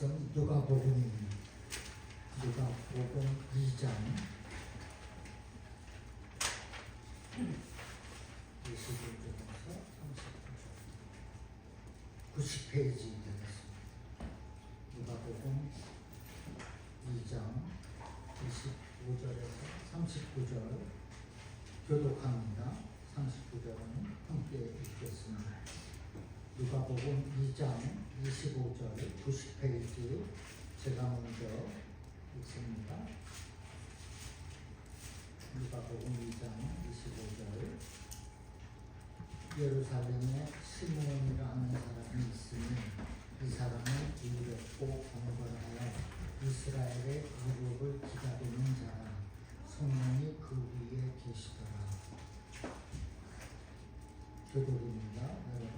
말씀 누가복음입니다. 누가복음 2장 25절에서 39절 90페이지 되겠습니다. 누가복음 2장 25절에서 39절 교독합니다. 39절은 함께 읽겠습니다. 누가복음 2장 25절 90페이지 제가 먼저 읽습니다. 누가복음 2장 25절 예루살렘에 시므온이라 하는 사람이 있으니 이 사람은 의롭고 경건하여 이스라엘의 유업을 기다리는 자라. 성령이 그 위에 계시더라. 교독입니다. 여러분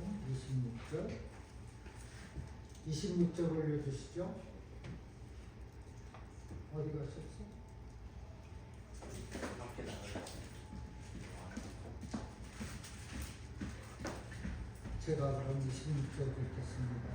26절 올려주시죠. 어디 가셨어? 제가 그럼 26절 읽겠습니다.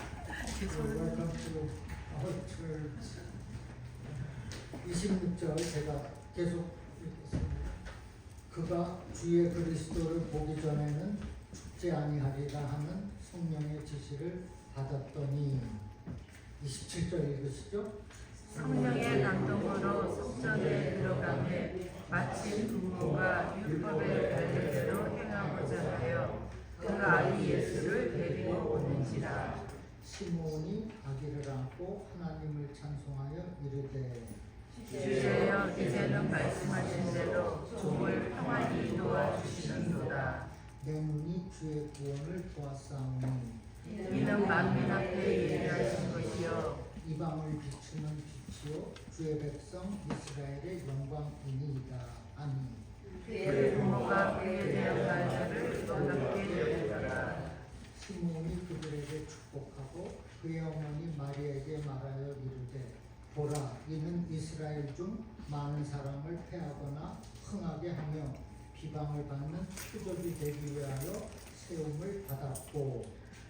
Welcome to our church. 26절 제가 계속 읽겠습니다. 그가 주의 그리스도를 보기 전에는 죽지 아니하리라 하는 성령의 지시를 받았더니 27절 읽으시죠? 성령의 감동으로 성전에 들어가매 마침 부모가 율법의 관례대로 행하고자 하여 그 아이 예수를 데리고 오는지라. 시므온이 아기를 안고 하나님을 찬송하여 이르되 주여 이제는 말씀하신 대로 종을 평안히 도와주시는도다. 내 눈이 주의 구원을 보았사오니 이는 만민 앞에 예리하신 것이요 이방을 비추는 빛이요 주의 백성 이스라엘의 영광이니이다. 아멘. 그의 부모가 그에 대한 말들을 놀랍게 여기더라. 시므온이 그들에게 축복하고 그의 어머니 마리아에게 말하여 이르되 보라 이는 이스라엘 중 많은 사람을 패하거나 흥하게 하며 비방을 받는 표적이 되기 위하여 세움을 받았고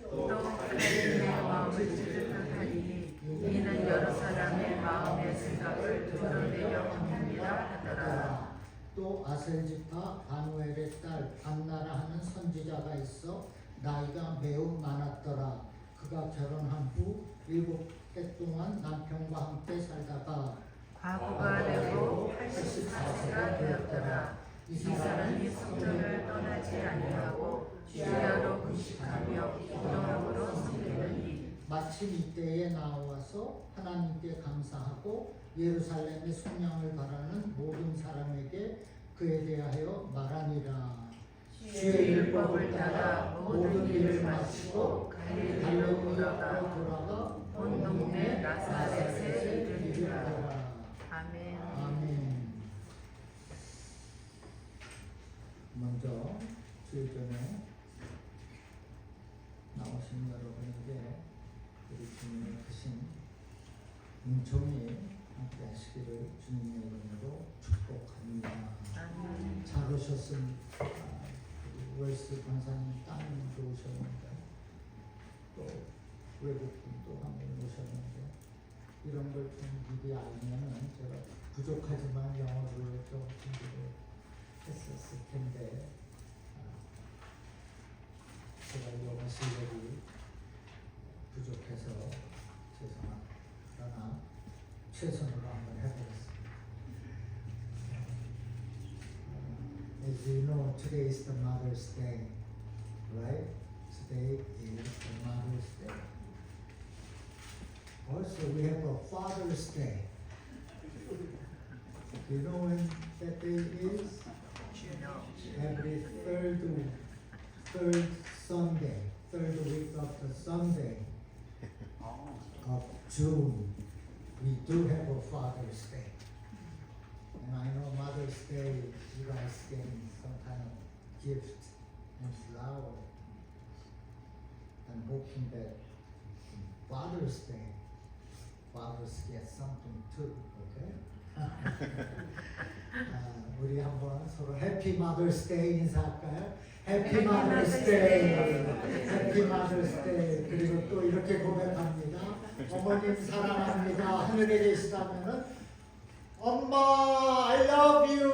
또 하나님의 마음을 찌릿하리니 이는 여러 사람의 마음의 생각을 드러내려 합니다 하더라. 또 아셀지파 바누엘의 딸 안나라 하는 선지자가 있어 나이가 매우 많았더라. 그가 결혼한 후 7해 동안 남편과 함께 살다가 과부가 되고 84세가 되었더라. 이 사람이 성전을 떠나지 아니하고 주야로 금식하며 기도함으로 섬기더니 마침 이때에 나와서 하나님께 감사하고 예루살렘의 속량을 바라는 모든 사람에게 그에 대하여 말하니라. 주의 율법을 따라 모든 일을 마치고 갈릴리로 돌아가 온 동네 나사렛에 이르니라. 아멘. 아멘. 먼저 주일 전에 나오신 여러분에게 우리 주님의 크신 은총이 함께 하시기를 주님의 이름으로 축복합니다. 아멘. 잘 오셨습니다. 웰스 권사님 따님도 오셨는데 또 외국분도 한 분 오셨는데 이런 걸 좀 미리 알면은 제가 부족하지만 영어로 좀 준비를 했었을 텐데 제가 영어 실력이 부족해서 죄송합니다. 그러나 최선으로 한번 해보겠습니다. As you know, today is the Mother's Day, right? Today is the Mother's Day. Also, we have a Father's Day. Do you know when that day is? Every third Sunday, third week of the Sunday of June, we do have a Father's Day. And I know Mother's Day, you guys getting some kind of gift and flower. I'm hoping that Father's Day, fathers get something too. Okay? 우리 한번 서로 해피 마더스 데이 인사할까요? 해피 마더스 데이. 해피 마더스 데이. 그리고 또 이렇게 고백합니다. 어머님 사랑합니다. 하늘에 계시다면은 엄마 I love you.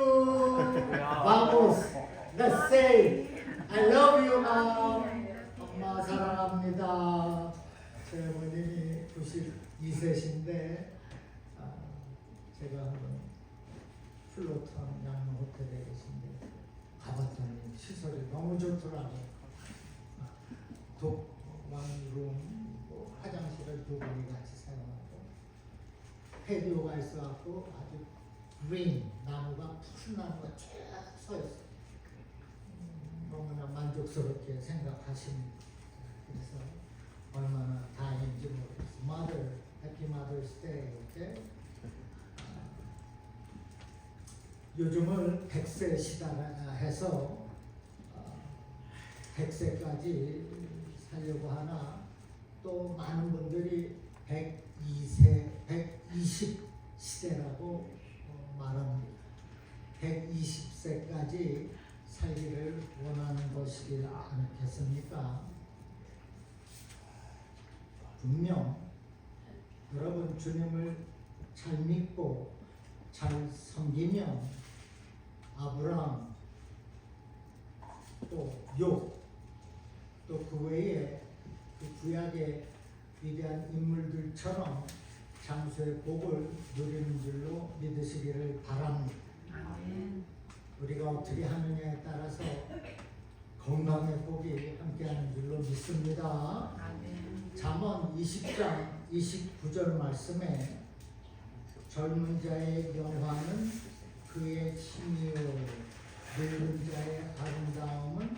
Vamos. Let's say I love you, mom. 엄마 사랑합니다. 제 어머님이 92세신데 제가 한번 플로턴 양로 호텔에 계신데 가봤더니 시설이 너무 좋더라고요. 독방룸, 뭐 화장실을 두 분이 같이 사용하고 패디오가 있어갖고 아주 그린 나무가 푸른 나무가 쫙 서 있어요. 너무나 만족스럽게 생각하십니다. 그래서 얼마나 다행인지 모르겠어요. Mother, Happy Mother's Day. Okay? 요즘을 100세 시대라 해서 100세까지 살려고 하나 또 많은 분들이 102세, 120 시대라고 말합니다. 120세까지 살기를 원하는 것이지 않겠습니까? 분명 여러분 주님을 잘 믿고 잘 섬기면 아브라함 또 욥 또 그 외에 그 구약의 위대한 인물들처럼 장수의 복을 누리는 줄로 믿으시기를 바랍니다. 우리가 어떻게 하느냐에 따라서 건강의 복이 함께하는 줄로 믿습니다. 잠언 20장 29절 말씀에 젊은 자의 영화는 그의 힘이요 늙은 자의 아름다움은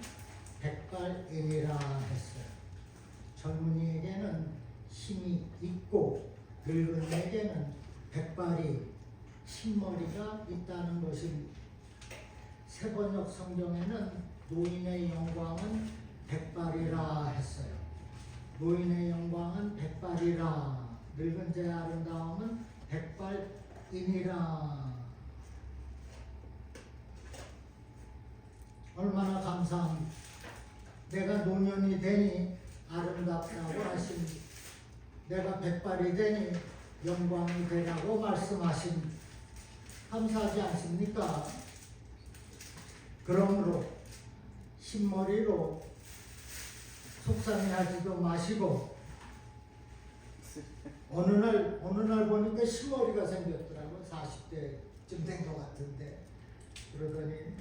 백발이니라 했어요. 젊은이에게는 힘이 있고 늙은이에게는 백발이 흰머리가 있다는 것입니다. 세번역 성경에는 노인의 영광은 백발이라 했어요. 노인의 영광은 백발이라, 늙은 자의 아름다움은 백발이니라. 얼마나 감사합니다. 내가 노년이 되니 아름답다고 하신, 내가 백발이 되니 영광이 되라고 말씀하신, 감사하지 않습니까? 그러므로 흰머리로 속상해하지도 마시고, 어느 날 보니까 흰머리가 생겼더라고요. 40대쯤 된 것 같은데, 그러더니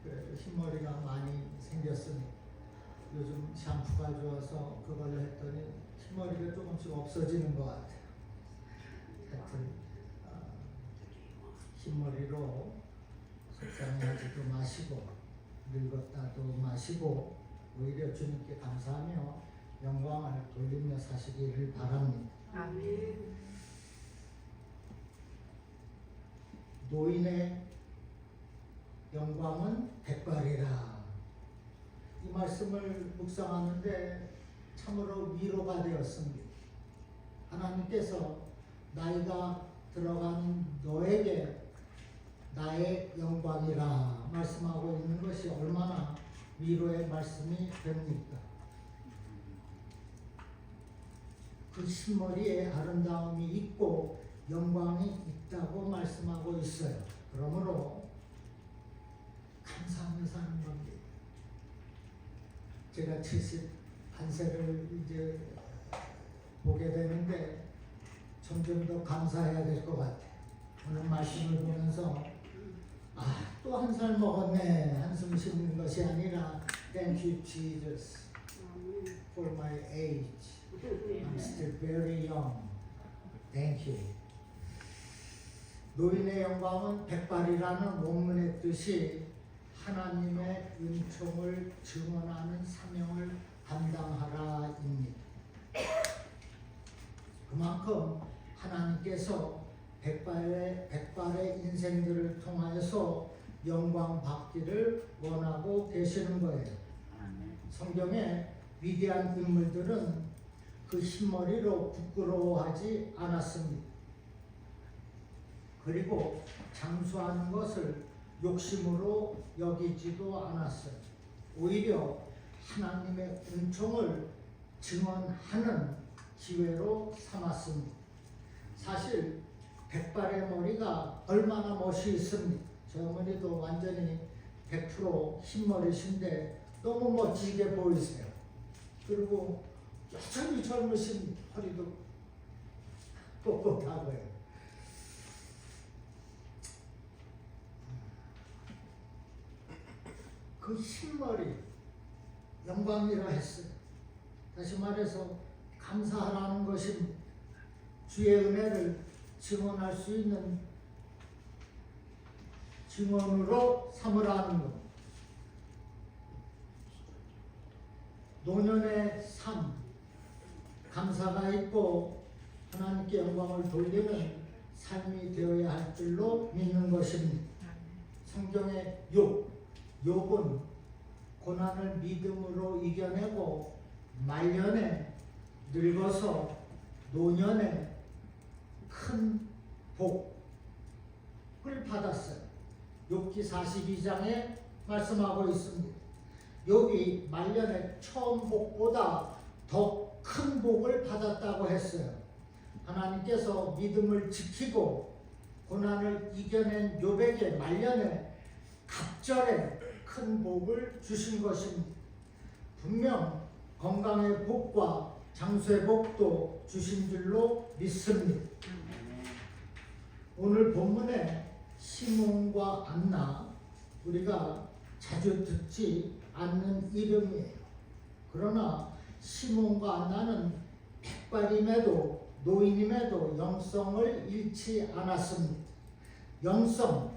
그래도 흰머리가 많이 생겼으니 요즘 샴푸가 좋아서 그걸로 했더니 흰머리가 조금씩 없어지는 것 같아요. 하여튼 흰머리로 속상해하지도 마시고 늙었다도 마시고 오히려 주님께 감사하며 영광을 돌리며 사시기를 바랍니다. 아멘. 노인의 영광은 백발이라. 이 말씀을 묵상하는데 참으로 위로가 되었습니다. 하나님께서 나이가 들어간 너에게 나의 영광이라 말씀하고 있는 것이 얼마나 위로의 말씀이 됩니까? 그 흰머리에 아름다움이 있고 영광이 있다고 말씀하고 있어요. 그러므로 감사하며 사는 겁니다. 제가 71세를 이제 보게 되는데 점점 더 감사해야 될 것 같아요. 오늘 말씀을 보면서 또 한 살 먹었네 한숨 쉬는 것이 아니라 Thank you Jesus for my age. I'm still very young. Thank you. 노인의 영광은 백발이라는 원문의 뜻이 하나님의 은총을 증언하는 사명을 감당하라입니다. 그만큼 하나님께서 백발의 인생들을 통하여서 영광 받기를 원하고 계시는 거예요. 성경의 위대한 인물들은 그 흰머리로 부끄러워하지 않았습니다. 그리고 장수하는 것을 욕심으로 여기지도 않았어요. 오히려 하나님의 은총을 증언하는 기회로 삼았습니다. 사실 백발의 머리가 얼마나 멋이 있습니까? 저 어머니도 완전히 100% 흰머리신데 너무 멋지게 보이세요. 그리고 여전히 젊으신 허리도 꼿꼿하고요. 그 흰머리 영광이라 했어요. 다시 말해서 감사하라는 것입니다. 주의 은혜를 증언할 수 있는 증언으로 삼으라는 것. 노년의 삶, 감사가 있고 하나님께 영광을 돌리는 삶이 되어야 할 줄로 믿는 것입니다. 성경의 욥은 고난을 믿음으로 이겨내고 말년에 늙어서 노년에 큰 복을 받았어요. 욥기 42장에 말씀하고 있습니다. 욥이 말년에 처음 복보다 더 큰 복을 받았다고 했어요. 하나님께서 믿음을 지키고 고난을 이겨낸 욥에게 말년에 갑절에 큰 복을 주신 것입니다. 분명 건강의 복과 장수의 복도 주신 줄로 믿습니다. 오늘 본문에 시몬과 안나, 우리가 자주 듣지 않는 이름이에요. 그러나 시몬과 안나는 백발임에도 노인임에도 영성을 잃지 않았습니다. 영성,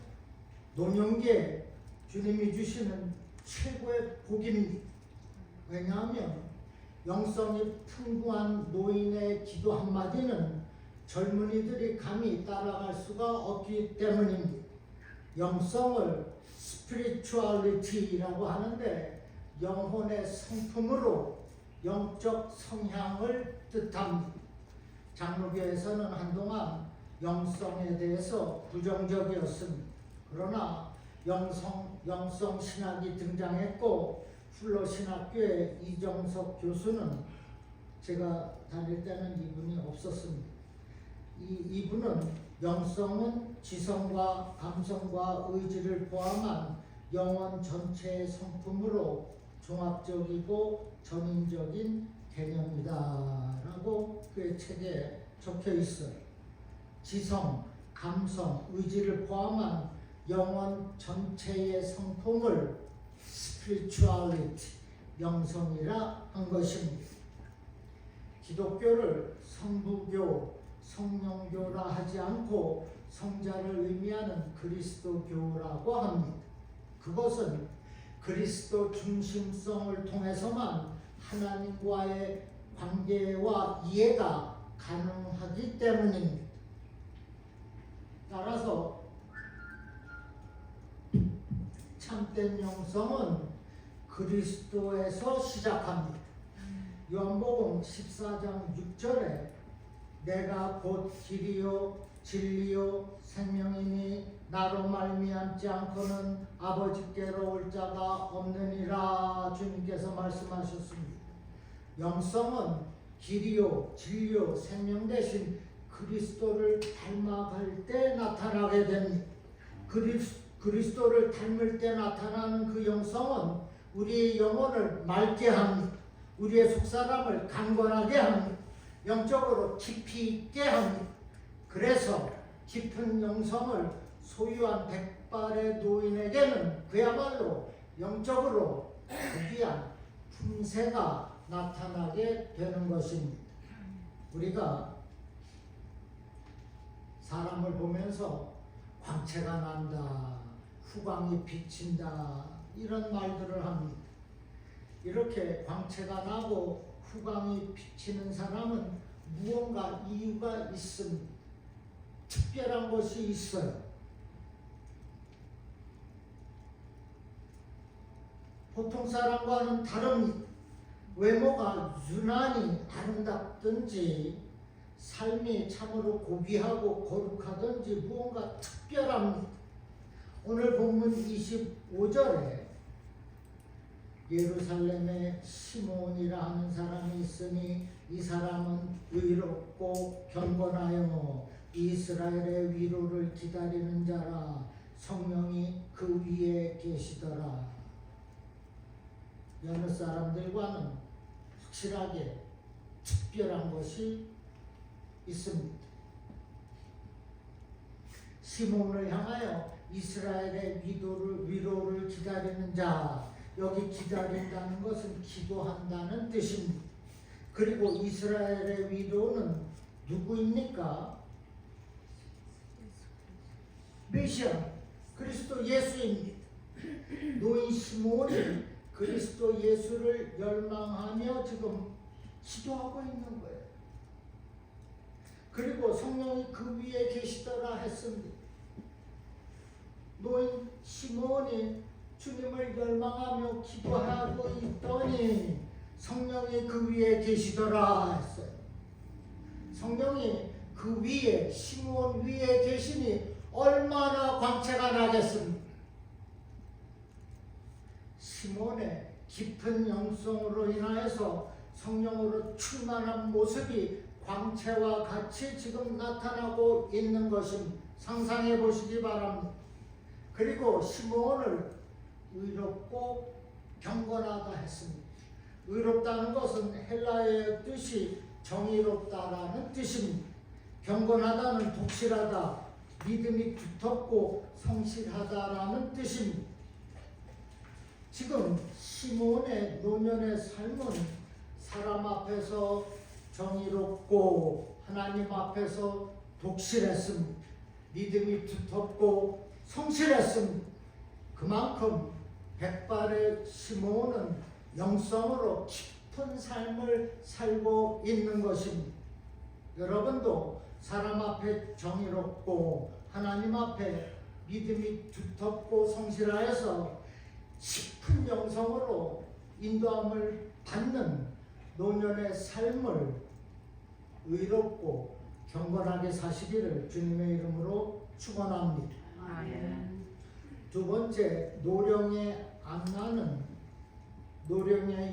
노년기에 주님이 주시는 최고의 복입니다. 왜냐하면 영성이 풍부한 노인의 기도 한마디는 젊은이들이 감히 따라갈 수가 없기 때문입니다. 영성을 spirituality라고 하는데 영혼의 성품으로 영적 성향을 뜻합니다. 장로교에서는 한동안 영성에 대해서 부정적이었습니다. 그러나 영성 신학이 등장했고 플러 신학교의 이정석 교수는, 제가 다닐 때는 이분이 없었습니다. 이분은 영성은 지성과 감성과 의지를 포함한 영혼 전체의 성품으로 종합적이고 전인적인 개념이다 라고 그의 책에 적혀 있어요. 지성, 감성, 의지를 포함한 영혼 전체의 성품을 spirituality, 영성이라 한 것입니다. 기독교를 성부교, 성령교라 하지 않고 성자를 의미하는 그리스도교라고 합니다. 그것은 그리스도 중심성을 통해서만 하나님과의 관계와 이해가 가능하기 때문입니다. 따라서 참된 영성은 그리스도에서 시작합니다. 요한복음 14장 6절에 내가 곧 길이요 진리요 생명이니 나로 말미암지 않고는 아버지께로 올 자가 없느니라 주님께서 말씀하셨습니다. 영성은 길이요 진리요 생명 대신 그리스도를 닮아갈 때 나타나게 됩니다. 그리스도를 닮을 때 나타나는 그 영성은 우리의 영혼을 맑게 합니다. 우리의 속사람을 강건하게 합니다. 영적으로 깊이 있게 합니다. 그래서 깊은 영성을 소유한 백발의 노인에게는 그야말로 영적으로 고귀한 품새가 나타나게 되는 것입니다. 우리가 사람을 보면서 광채가 난다, 후광이 비친다, 이런 말들을 합니다. 이렇게 광채가 나고 후광이 비치는 사람은 무언가 이유가 있습니다. 특별한 것이 있어요. 보통 사람과는 다릅니다. 외모가 유난히 아름답든지 삶이 참으로 고귀하고 거룩하든지 무언가 특별합니다. 오늘 본문 25절에 예루살렘에 시몬이라 하는 사람이 있으니 이 사람은 의롭고 경건하여 이스라엘의 위로를 기다리는 자라. 성령이 그 위에 계시더라. 여느 사람들과는 확실하게 특별한 것이 있습니다. 시몬을 향하여 이스라엘의 위로를 기다리는 자. 여기 기다린다는 것은 기도한다는 뜻입니다. 그리고 이스라엘의 위로는 누구입니까? 메시아 그리스도 예수입니다. 노인 시몬이 그리스도 예수를 열망하며 지금 기도하고 있는 거예요. 그리고 성령이 그 위에 계시더라 했습니다. 노인 시몬이 주님을 열망하며 기도하고 있더니 성령이 그 위에 계시더라 했어요. 성령이 그 위에 시몬 위에 계시니 얼마나 광채가 나겠습니까? 시몬의 깊은 영성으로 인하여서 성령으로 충만한 모습이 광채와 같이 지금 나타나고 있는 것입니다. 상상해 보시기 바랍니다. 그리고 시몬을 의롭고 경건하다 했습니다. 의롭다는 것은 헬라어의 뜻이 정의롭다라는 뜻입니다. 경건하다는 독실하다, 믿음이 두텁고 성실하다라는 뜻입니다. 지금 시몬의 노년의 삶은 사람 앞에서 정의롭고 하나님 앞에서 독실했습니다. 믿음이 두텁고 성실했습니다. 그만큼 백발의 시몬은 영성으로 깊은 삶을 살고 있는 것입니다. 여러분도 사람 앞에 정의롭고 하나님 앞에 믿음이 두텁고 성실하여서 깊은 영성으로 인도함을 받는 노년의 삶을 의롭고 경건하게 사시기를 주님의 이름으로 축원합니다. 아멘. 두 번째, 노령의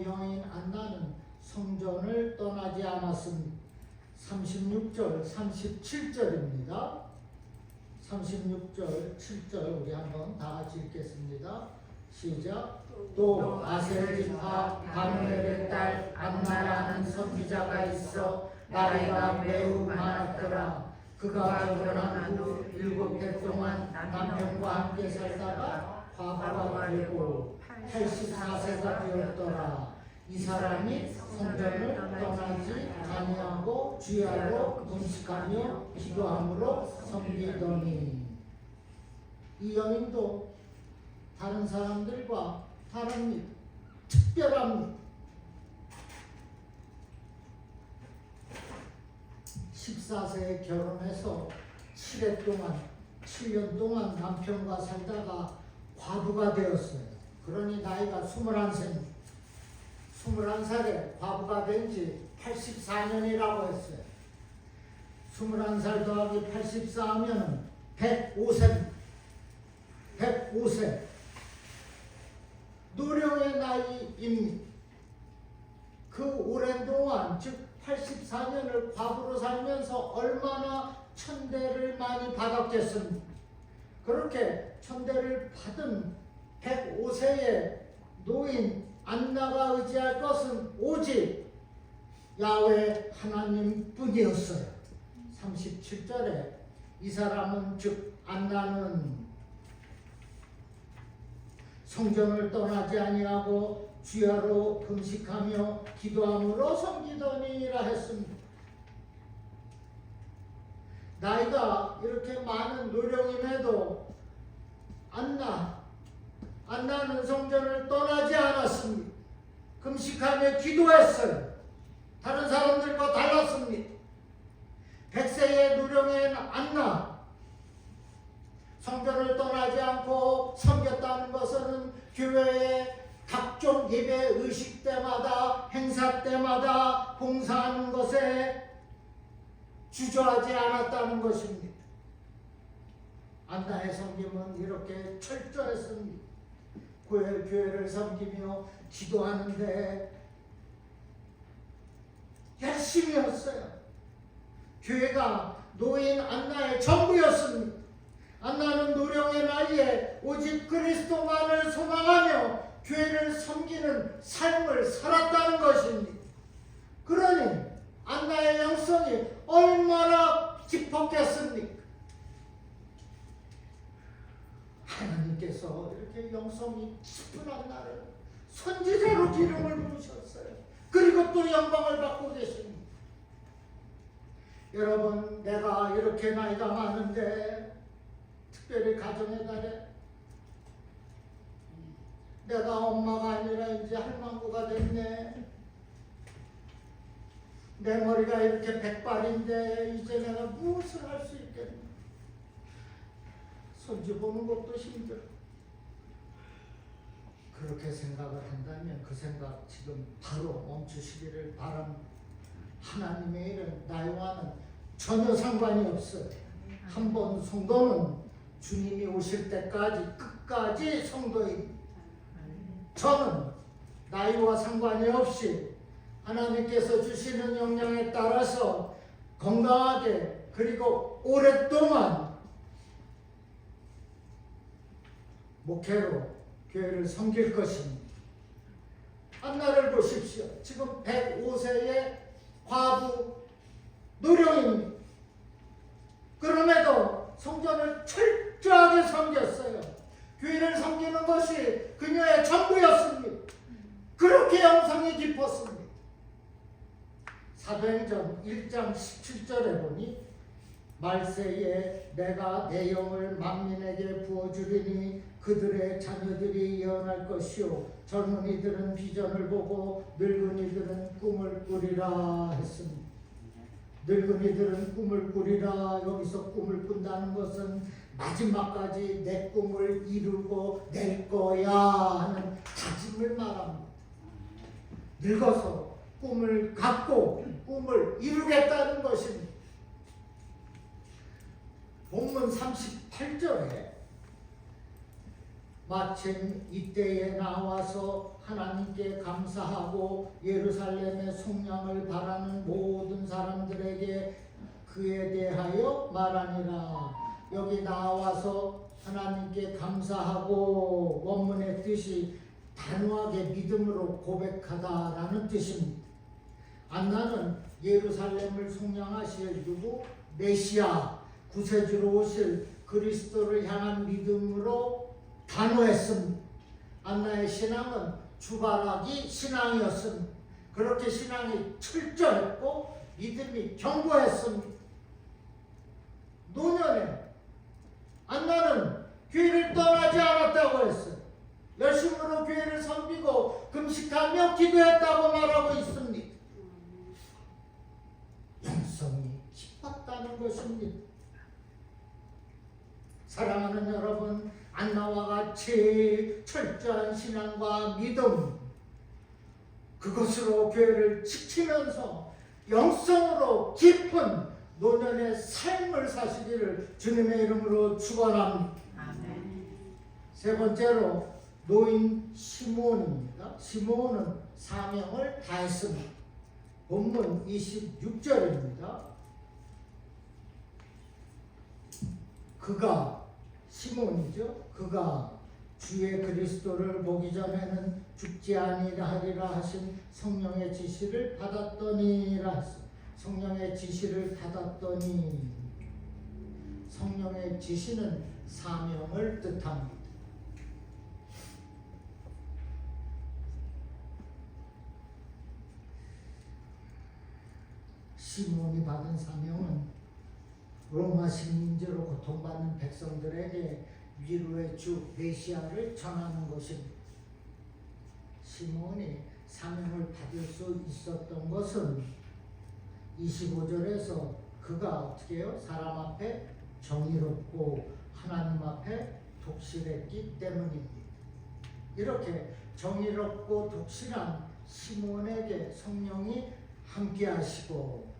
여인 안나는 성전을 떠나지 않았습니다. 36절, 37절입니다. 36절, 7절 우리 한번 다 같이 읽겠습니다. 시작. 또 아셀 지파 바누엘의 딸 안나라는 선지자가 있어 나이가 매우 많았더라. 그가 결혼한 후 7해 동안 남편과 함께 살다가 과부가 되고 84세가 되었더라. 이 사람이 성전을 떠나지 아니하고 주야로 금식하며 기도함으로 섬기더니. 이 여인도 다른 사람들과 다릅니다. 특별합니다. 14세에 결혼해서 7년 동안 남편과 살다가 과부가 되었어요. 그러니 나이가 21세입니다. 21살에 과부가 된 지 84년이라고 했어요. 21살 더하기 84 하면 105세입니다. 105세. 노령의 나이입니다. 그 오랜 동안, 즉 84년을 과부로 살면서 얼마나 천대를 많이 받았겠습니까? 그렇게 천대를 받은 105세의 노인 안나가 의지할 것은 오직 야훼 하나님 뿐이었어요. 37절에 이 사람은 즉 안나는 성전을 떠나지 아니하고 주야로 금식하며 기도함으로 섬기더니라 했습니다. 나이가 이렇게 많은 노령임에도 안나는 성전을 떠나지 않았습니다. 금식하며 기도했어요. 다른 사람들과 달랐습니다. 100세의 노령인 안나, 성전을 떠나지 않고 섬겼다는 것은 교회의 각종 예배 의식 때마다 행사 때마다 봉사하는 것에 주저하지 않았다는 것입니다. 안나의 섬김은 이렇게 철저했습니다. 교회를 섬기며 기도하는데 열심히 했어요. 교회가 노인 안나의 전부였습니다. 안나는 노령의 나이에 오직 그리스도만을 소망하며 교회를 섬기는 삶을 살았다는 것입니다. 그러니 안나의 영성이 얼마나 깊었겠습니까? 하나님께서 이렇게 영성이 깊은 안나를 선지자로 기름을 부으셨어요. 그리고 또 영광을 받고 계십니다. 여러분, 내가 이렇게 나이가 많은데 특별히 가정의 달에 내가 엄마가 아니라 이제 할망구가 됐네. 내 머리가 이렇게 백발인데 이제 내가 무엇을 할 수 있겠나. 손주 보는 것도 힘들어. 그렇게 생각을 한다면 그 생각 지금 바로 멈추시기를 바랍니다. 하나님의 일은 나와는 전혀 상관이 없어요. 한 번 성도는 주님이 오실 때까지 끝까지 성도입니다. 저는 나이와 상관이 없이 하나님께서 주시는 영향에 따라서 건강하게 그리고 오랫동안 목회로 교회를 섬길 것입니다. 한나를 보십시오. 지금 105세의 과부 노령입니다. 그럼에도 성전을 철저하게 섬겼어요. 교회를 섬기는 것이 그녀의 전부였습니다. 그렇게 영성이 깊었습니다. 사도행전 1장 17절에 보니 말세에 내가 내 영을 만민에게 부어주리니 그들의 자녀들이 예언할 것이요 젊은이들은 비전을 보고 늙은이들은 꿈을 꾸리라 했습니다. 늙은이들은 꿈을 꾸리라. 여기서 꿈을 꾼다는 것은 마지막까지 내 꿈을 이루고 낼 거야 하는 다짐을 말합니다. 늙어서 꿈을 갖고 꿈을 이루겠다는 것입니다. 본문 38절에 마침 이때에 나와서 하나님께 감사하고 예루살렘의 속량을 바라는 모든 사람들에게 그에 대하여 말하니라. 여기 나와서 하나님께 감사하고 원문의 뜻이 단호하게 믿음으로 고백하다라는 뜻입니다. 안나는 예루살렘을 속량하실 누구? 메시아 구세주로 오실 그리스도를 향한 믿음으로 단호했습니다. 안나의 신앙은 주바라기 신앙이었습니다. 그렇게 신앙이 철저했고 믿음이 견고했습니다. 노년에 안나는 교회를 떠나지 않았다고 했어요. 열심으로 교회를 섬기고 금식하며 기도했다고 말하고 있습니다. 영성이 깊었다는 것입니다. 사랑하는 여러분, 안나와 같이 철저한 신앙과 믿음, 그것으로 교회를 지키면서 영성으로 깊은 노년의 삶을 사시기를 주님의 이름으로 축원합니다. 세 번째로 노인 시므온입니다. 시므온은 사명을 다했습니다. 본문 26절입니다. 그가 시몬이죠. 그가 주의 그리스도를 보기 전에는 죽지 아니하리라 하신 성령의 지시를 받았더니라 했어. 성령의 지시를 받았더니, 성령의 지시는 사명을 뜻합니다. 시몬이 받은 사명은 로마 식민지로 고통받는 백성들에게 위로의 주 메시아를 전하는 것입니다. 시몬이 사명을 받을 수 있었던 것은 25절에서 그가 어떻게 해요? 사람 앞에 정의롭고 하나님 앞에 독실했기 때문입니다. 이렇게 정의롭고 독실한 시몬에게 성령이 함께하시고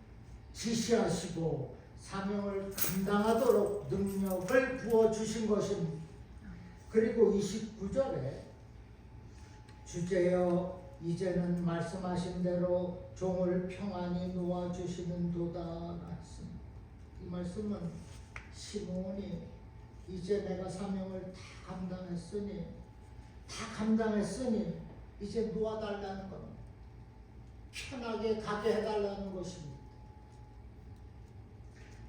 지시하시고 사명을 감당하도록 능력을 부어주신 것입니다. 그리고 29절에 주제여 이제는 말씀하신 대로 종을 평안히 놓아주시는도다 말씀. 이 말씀은 시몬이 이제 내가 사명을 다 감당했으니 이제 놓아달라는 겁니다. 편하게 가게 해달라는 것입니다.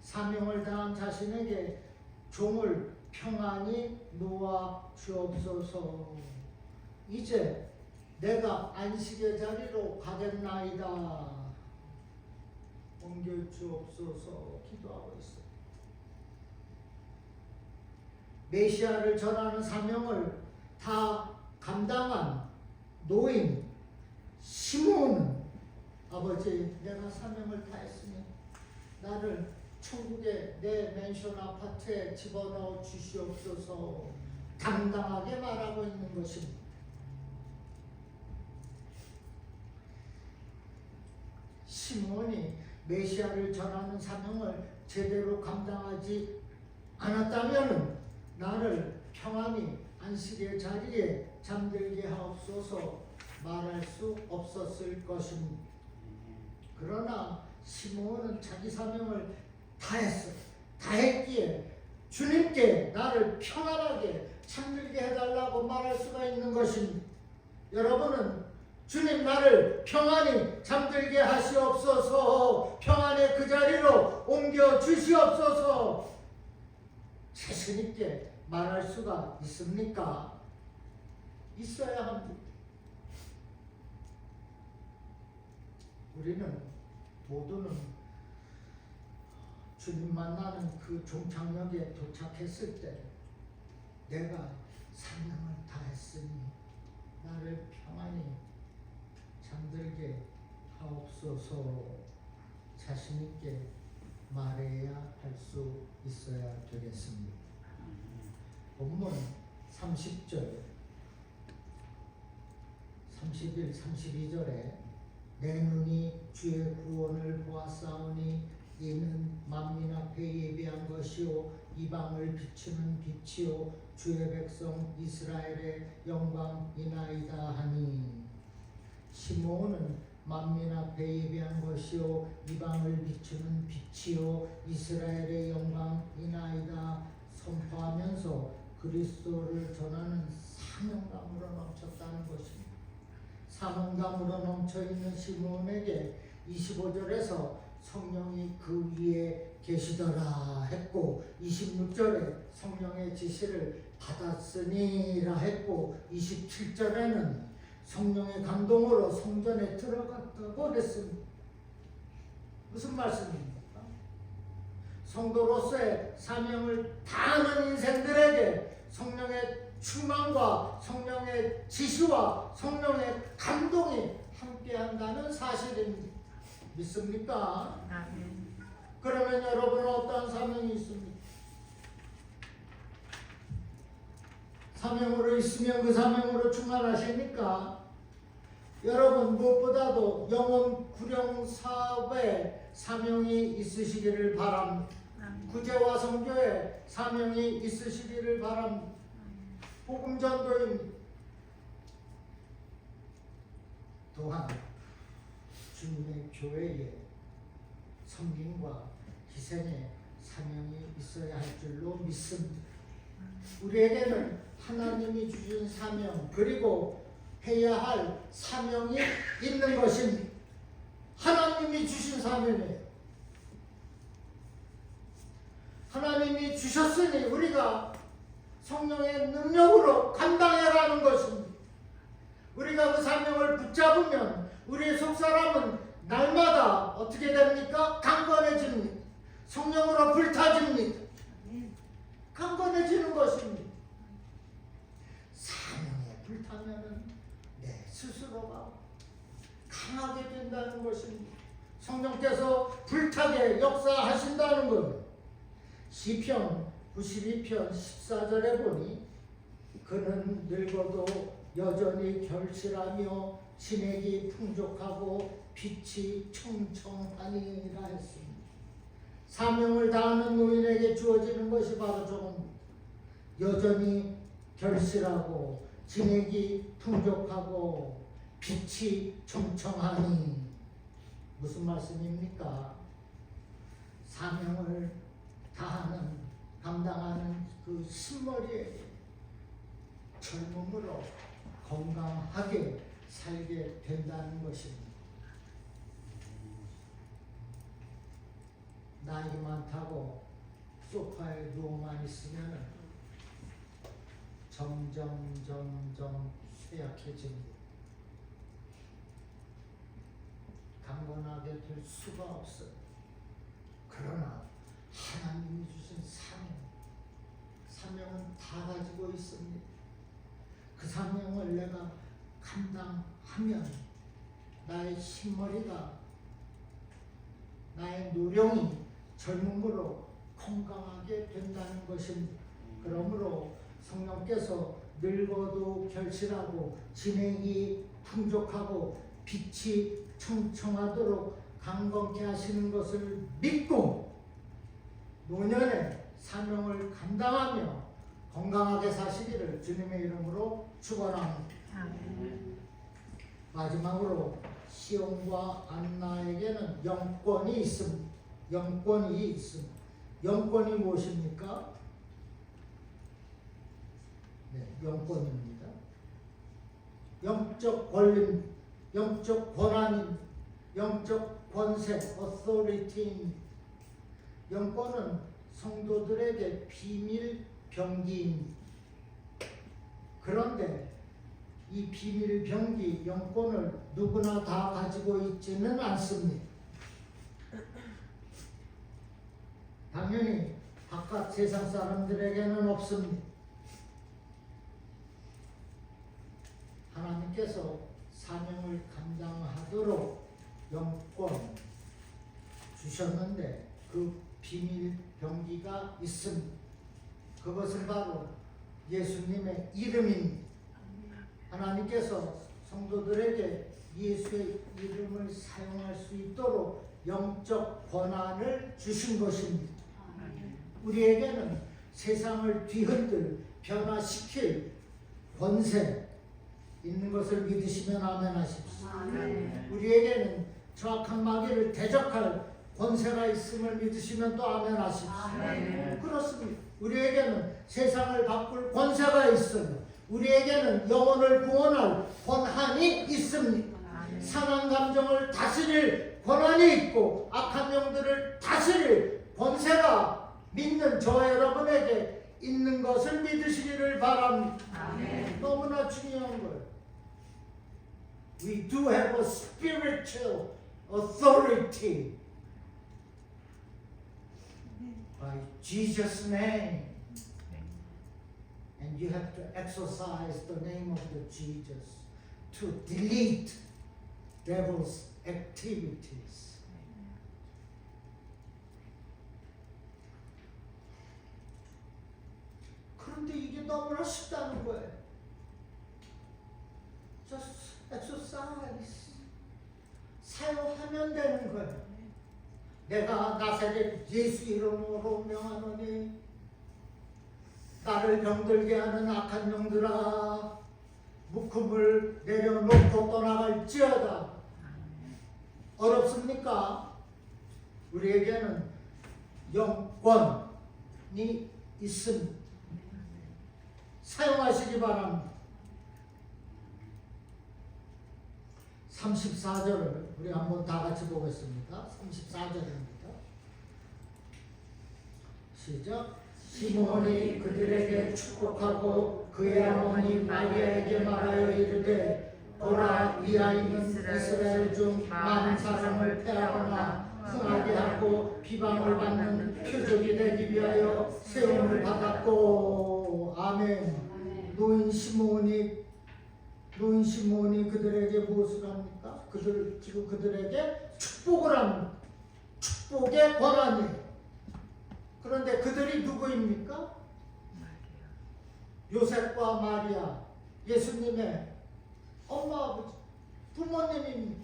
사명을 다한 자신에게 종을 평안히 놓아 주옵소서. 이제 내가 안식의 자리로 가겠나이다. 옮겨 주옵소서 기도하고 있어요. 메시아를 전하는 사명을 다 감당한 노인 시몬은 아버지 내가 사명을 다 했으니 나를 천국의 내 맨션 아파트에 집어넣어 주시옵소서 당당하게 말하고 있는 것입니다. 시몬이 메시아를 전하는 사명을 제대로 감당하지 않았다면 나를 평안히 안식의 자리에 잠들게 하옵소서 말할 수 없었을 것입니다. 그러나 시몬은 자기 사명을 다 했어. 다 했기에 주님께 나를 평안하게 잠들게 해달라고 말할 수가 있는 것입니다. 여러분은 주님 나를 평안히 잠들게 하시옵소서 평안의 그 자리로 옮겨 주시옵소서 자신 있게 말할 수가 있습니까? 있어야 합니다. 우리는 모두는 주님 만나는 그 종착역에 도착했을 때 내가 사명을 다 했으니 나를 평안히 잠들게 하옵소서 자신 있게 말해야 할 수 있어야 되겠습니다. 본문 30절 31, 32절에 내 눈이 주의 구원을 보았사오니 이는 만민 앞에 예비한 것이요 이방을 비추는 빛이요 주의 백성 이스라엘의 영광이나이다 하니 시몬은 만민 앞에 예비한 것이요 이방을 비추는 빛이요 이스라엘의 영광이나이다 선포하면서 그리스도를 전하는 사명감으로 넘쳤다는 것입니다. 사명감으로 넘쳐있는 시몬에게 25절에서 성령이 그 위에 계시더라 했고 26절에 성령의 지시를 받았으니라 했고 27절에는 성령의 감동으로 성전에 들어갔다고 했습니다. 무슨 말씀입니까? 성도로서의 사명을 다하는 인생들에게 성령의 충만과 성령의 지시와 성령의 감동이 함께한다는 사실입니다. 믿습니까? 아멘. 그러면 여러분은 어떠한 사명이 있습니까? 사명으로 있으면 그 사명으로 충만하십니까? 여러분 무엇보다도 영혼 구령 사업에 사명이 있으시기를 바랍니다. 구제와 선교에 사명이 있으시기를 바랍니다. 복음 전도입니다. 또한 주님의 교회에 섬김과 희생의 사명이 있어야 할 줄로 믿습니다. 우리에게는 하나님이 주신 사명 그리고 해야 할 사명이 있는 것입니다. 하나님이 주신 사명이에요. 하나님이 주셨으니 우리가 성령의 능력으로 감당해가는 것입니다. 우리가 그 사명을 붙잡으면 우리의 속사람은 날마다 어떻게 됩니까? 강건해집니다. 성령으로 불타집니다. 강건해지는 것입니다. 사명에 불타면은 내 스스로가 강하게 된다는 것입니다. 성령께서 불타게 역사하신다는 것. 시편 92편 14절에 보니 그는 늙어도 여전히 결실하며 진액이 풍족하고 빛이 청청하니라 했습니다. 사명을 다하는 노인에게 주어지는 것이 바로 저겁니다. 여전히 결실하고 진액이 풍족하고 빛이 청청하니. 무슨 말씀입니까? 사명을 다하는, 감당하는 그 신머리에게 젊음으로 건강하게 살게 된다는 것입니다. 나이 많다고 소파에 누워만 있으면 점점 쇠약해집니다. 강건하게 될 수가 없어요. 그러나 하나님이 주신 사명은 다 가지고 있습니다. 그 사명을 내가 감당하면 나의 신머리가, 나의 노령이 젊음으로 건강하게 된다는 것입니다. 그러므로 성령께서 늙어도 결실하고 진행이 풍족하고 빛이 청청하도록 강건케 하시는 것을 믿고 노년에 사명을 감당하며 건강하게 사시기를 주님의 이름으로 축원합니다. 마지막으로 시온과 안나에게는 영권이 있습니다. 영권이 무엇입니까? 네, 영권입니다. 영적 권리, 영적 권한인, 영적 권세, authority인. 영권은 성도들에게 비밀 병기인. 그런데 이 비밀 병기, 영권을 누구나 다 가지고 있지는 않습니다. 당연히 바깥 세상 사람들에게는 없습니다. 하나님께서 사명을 감당하도록 영권 주셨는데 그 비밀 병기가 있습니다. 그것은 바로 예수님의 이름입니다. 하나님께서 성도들에게 예수의 이름을 사용할 수 있도록 영적 권한을 주신 것입니다. 우리에게는 세상을 뒤흔들, 변화시킬 권세 있는 것을 믿으시면 아멘 하십시오. 우리에게는 정확한 마귀를 대적할 권세가 있음을 믿으시면 또 아멘 하십시오. 그렇습니다. 우리에게는 세상을 바꿀 권세가 있어요. 우리에게는 영혼을 구원할 권한이 있습니다. 상한 감정을 다스릴 권한이 있고 악한 영들을 다스릴 권세가 믿는 저 여러분에게 있는 것을 믿으시기를 바랍니다. 너무나 중요한 거예요. We do have a spiritual authority by Jesus' name. And you have to exercise the name of the Jesus to delete devil's activities. 그런데 이게 너무나 쉽다는 거예요. Just exercise. 사용하면 되는 거예요. 내가 나사렛 예수 이름으로 명하노니 나를 병들게 하는 악한 영들아 묶음을 내려놓고 떠나갈지어다. 어렵습니까? 우리에게는 영권이 있습니다. 사용하시기 바랍니다. 34절을 우리 한번 다 같이 보겠습니다. 34절입니다. 시작. 시몬이 그들에게 축복하고 그의 어머니 마리아에게 말하여 이르되 보라, 이 아이는 이스라엘 중 많은 사람을 패하거나 흥하게 하고 비방을 받는 표적이 되기 위하여 세움을 받았고. 아멘. 노인 시몬이 그들에게 무엇을 합니까? 지금 그들에게 축복을 합니다. 축복의 권한이에요. 그런데 그들이 누구입니까? 요셉과 마리아, 예수님의 엄마 아버지 부모님입니다.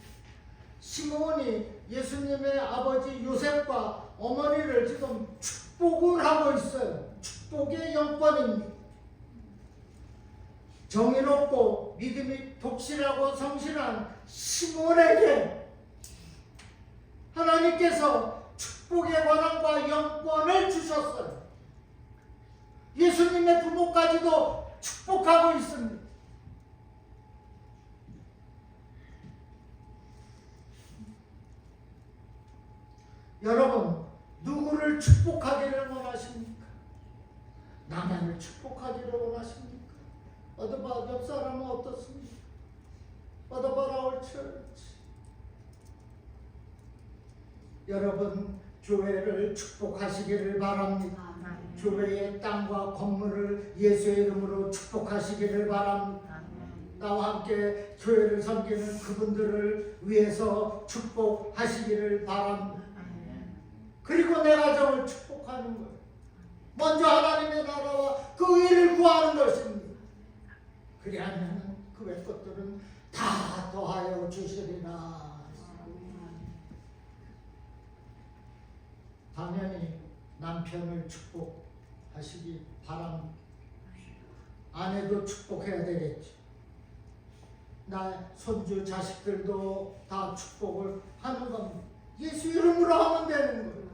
시므온이 예수님의 아버지 요셉과 어머니를 지금 축복을 하고 있어요. 축복의 영권입니다. 정의롭고 믿음이 독실하고 성실한 시므온에게 하나님께서 축복의 권한과 영권을 주셨어요. 예수님의 부모까지도 축복하고 있습니다. 여러분, 누구를 축복하기를 원하십니까? 나만을 축복하기를 원하십니까? 어드바 옆 사람은 어떻습니까? 어드바 our church. 여러분, 교회를 축복하시기를 바랍니다. 교회의 땅과 건물을 예수의 이름으로 축복하시기를 바랍니다. 나와 함께 교회를 섬기는 그분들을 위해서 축복하시기를 바랍니다. 그리고 내 가정을 축복하는 거예요. 먼저 하나님의 나라와 그 의를 구하는 것입니다. 그리하면 그 외 것들은 다 더하여 주시리라. 당연히 남편을 축복하시기 바랍니다. 아내도 축복해야 되겠죠. 나 손주 자식들도 다 축복을 하는 겁니다. 예수 이름으로 하면 되는 거예요.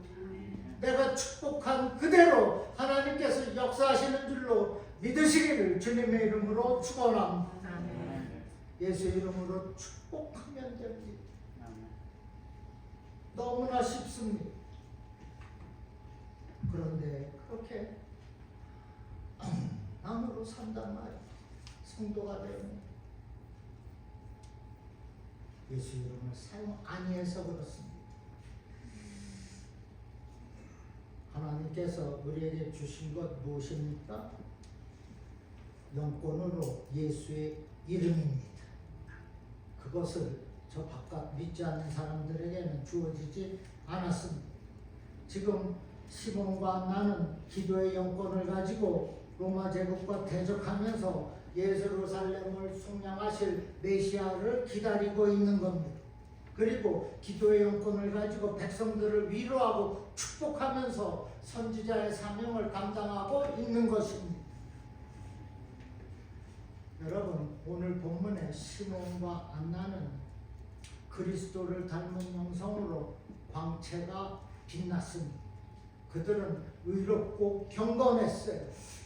내가 축복한 그대로 하나님께서 역사하시는 줄로 믿으시기를 주님의 이름으로 축원합니다. 예수 이름으로 축복하면 됩니다. 너무나 쉽습니다. 그런데 그렇게 엉망으로 산단 말이에요. 성도가 되면 예수 이름을 사용 아니해서 그렇습니다. 하나님께서 우리에게 주신 것 무엇입니까? 영권으로 예수의 이름입니다. 그것을 저 바깥 믿지 않는 사람들에게는 주어지지 않았습니다. 지금 시몬과 나는 기도의 영권을 가지고 로마 제국과 대적하면서 예루살렘을 속량하실 메시아를 기다리고 있는 겁니다. 그리고 기도의 영권을 가지고 백성들을 위로하고 축복하면서 선지자의 사명을 감당하고 있는 것입니다. 여러분, 오늘 본문의 시몬과 안나는 그리스도를 닮은 형성으로 광채가 빛났습니다. 그들은 의롭고 경건했어요.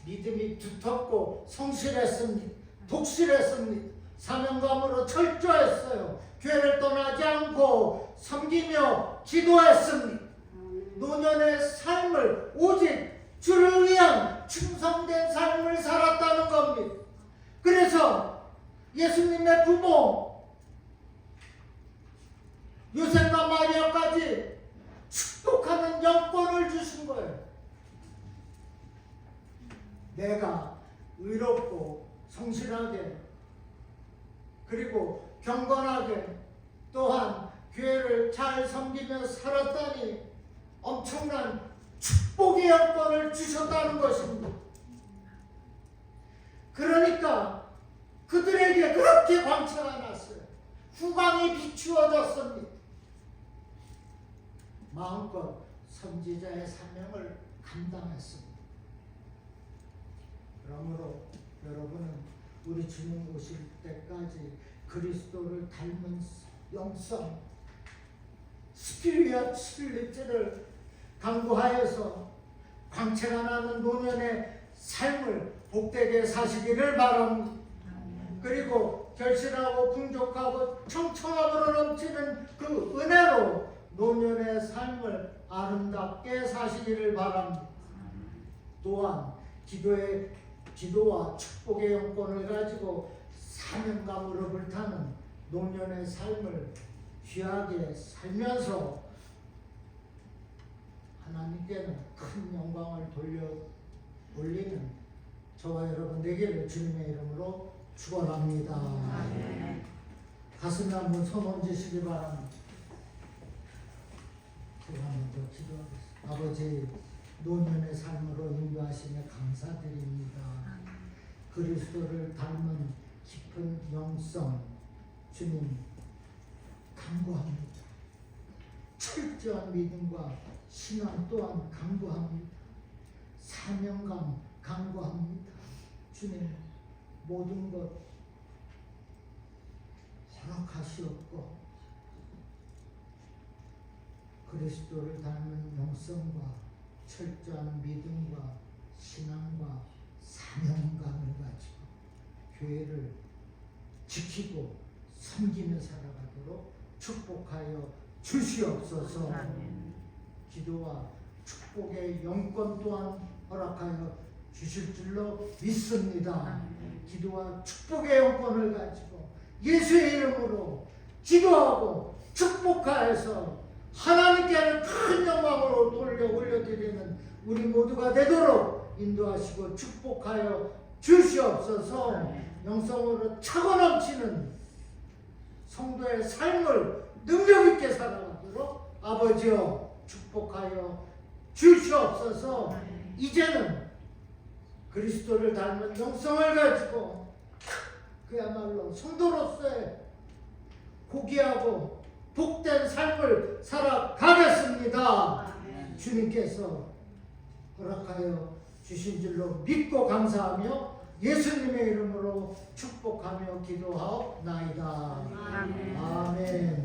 믿음이 두텁고 성실했습니다. 독실했습니다. 사명감으로 철저했어요. 교회를 떠나지 않고 섬기며 기도했습니다. 노년의 삶을 오직 주를 위한 충성된 삶을 살았다는 겁니다. 그래서 예수님의 부모 요셉과 마리아까지 축복하는 영권을 주신 거예요. 내가 의롭고 성실하게 그리고 경건하게 또한 교회를 잘 섬기며 살았다니 엄청난 축복의 영권을 주셨다는 것입니다. 그러니까 그들에게 그렇게 광채가 났어요. 후광이 비추어졌습니다. 마음껏 선지자의 사명을 감당했습니다. 그러므로 여러분은 우리 주님 오실 때까지 그리스도를 닮은 영성 스피리추얼리티를 강구하여서 광채가 나는 노년의 삶을 복되게 사시기를 바랍니다. 그리고 결실하고 풍족하고 청청함으로 넘치는 그 은혜로 노년의 삶을 아름답게 사시기를 바랍니다. 또한 기도와 축복의 영권을 가지고 사명감으로 불타는 노년의 삶을 귀하게 살면서 하나님께는 큰 영광을 올리는 저와 여러분 되기를 주님의 이름으로 축원합니다. 가슴에 한번 손 얹으시기 바랍니다. 제가 한번 더 기도하겠습니다. 아버지, 노년의 삶으로 인도하심에 감사드립니다. 그리스도를 닮은 깊은 영성, 주님 간구합니다. 철저한 믿음과 신앙 또한 간구합니다. 사명감 간구합니다. 주님 모든 것 허락하시옵고 그리스도를 닮은 영성과 철저한 믿음과 신앙과 사명감을 가지고 교회를 지키고 섬기며 살아가도록 축복하여 주시옵소서. 아멘. 기도와 축복의 영권 또한 허락하여 주실 줄로 믿습니다. 아멘. 기도와 축복의 영권을 가지고 예수의 이름으로 기도하고 축복하여서 하나님께 하는 큰 영광으로 돌려 올려드리는 우리 모두가 되도록 인도하시고 축복하여 주시옵소서. 아멘. 영성으로 차고 넘치는 성도의 삶을 능력 있게 살아가도록 아버지여 축복하여 주시옵소서. 아멘. 이제는 그리스도를 닮은 영성을 가지고 그야말로 성도로서의 고귀하고 복된 삶을 살아가겠습니다. 아멘. 주님께서 허락하여 주신 줄로 믿고 감사하며 예수님의 이름으로 축복하며 기도하옵나이다. 아멘. 아멘.